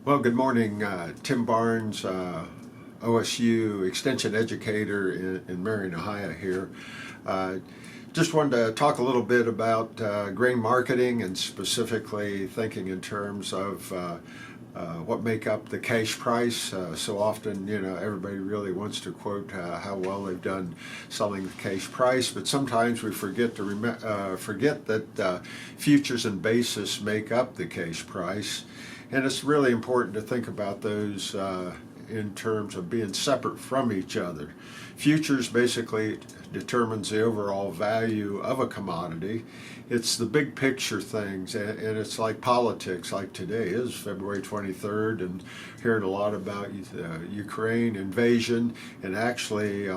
Well, good morning. Tim Barnes, OSU Extension Educator in Marion, Ohio here. Uh, just wanted to talk a little bit about grain marketing and specifically thinking in terms of what make up the cash price. So often, everybody really wants to quote how well they've done selling the cash price, but sometimes we forget to forget that futures and basis make up the cash price. And it's really important to think about those in terms of being separate from each other. Futures basically determines the overall value of a commodity. It's the big picture things, and it's like politics, like today is February 23rd, and hearing a lot about Ukraine invasion, and actually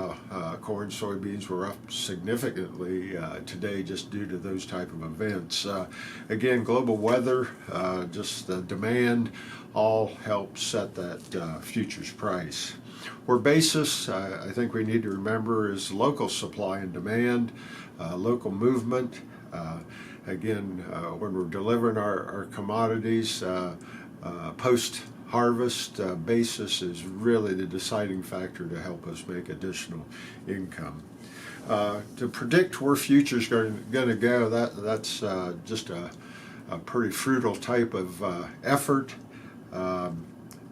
corn, soybeans were up significantly today just due to those type of events. Again, global weather, just the demand, all help set that futures price. Where basis, I think we need to remember, is local supply and demand, local movement. Again, when we're delivering our commodities post-harvest, basis is really the deciding factor to help us make additional income. To predict where futures are going to go, that's just a pretty fruitful type of effort.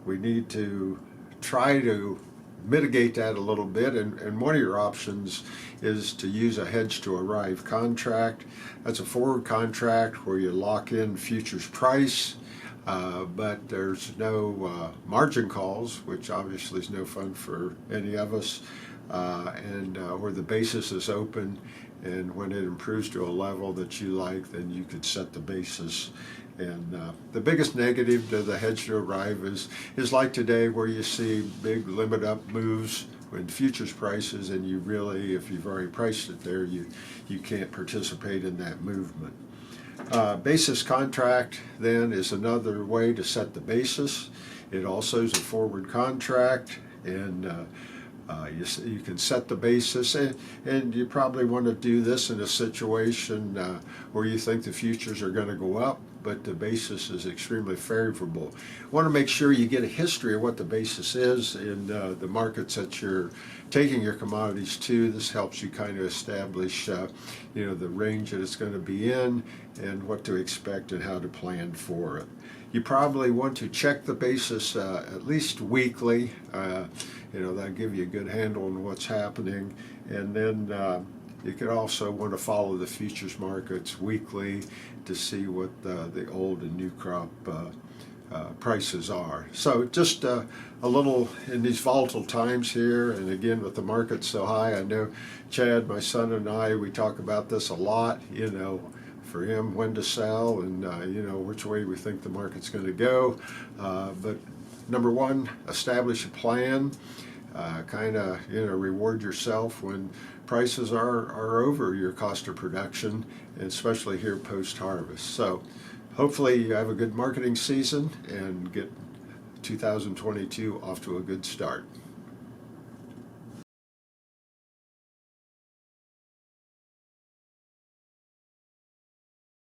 We need to try to mitigate that a little bit, and one of your options is to use a hedge to arrive contract. That's a forward contract where you lock in futures price, but there's no margin calls, which obviously is no fun for any of us, and where the basis is open, and when it improves to a level that you like, then you could set the basis. And the biggest negative to the hedge to arrive is like today, where you see big limit up moves in futures prices, and you really, if you've already priced it there, you can't participate in that movement. Basis contract then is another way to set the basis. It also is a forward contract, and you can set the basis, and you probably want to do this in a situation where you think the futures are going to go up, but the basis is extremely favorable. You want to make sure you get a history of what the basis is in the markets that you're taking your commodities to. This helps you kind of establish the range that it's going to be in and what to expect and how to plan for it. You probably want to check the basis at least weekly. That'll give you a good handle on what's happening. And then you could also want to follow the futures markets weekly to see what the old and new crop prices are. So just a little in these volatile times here, and again with the market so high, I know Chad, my son, and I, we talk about this a lot, for him, when to sell and which way we think the market's going to go. But number one, establish a plan. Reward yourself when prices are over your cost of production, and especially here post-harvest. So hopefully you have a good marketing season and get 2022 off to a good start.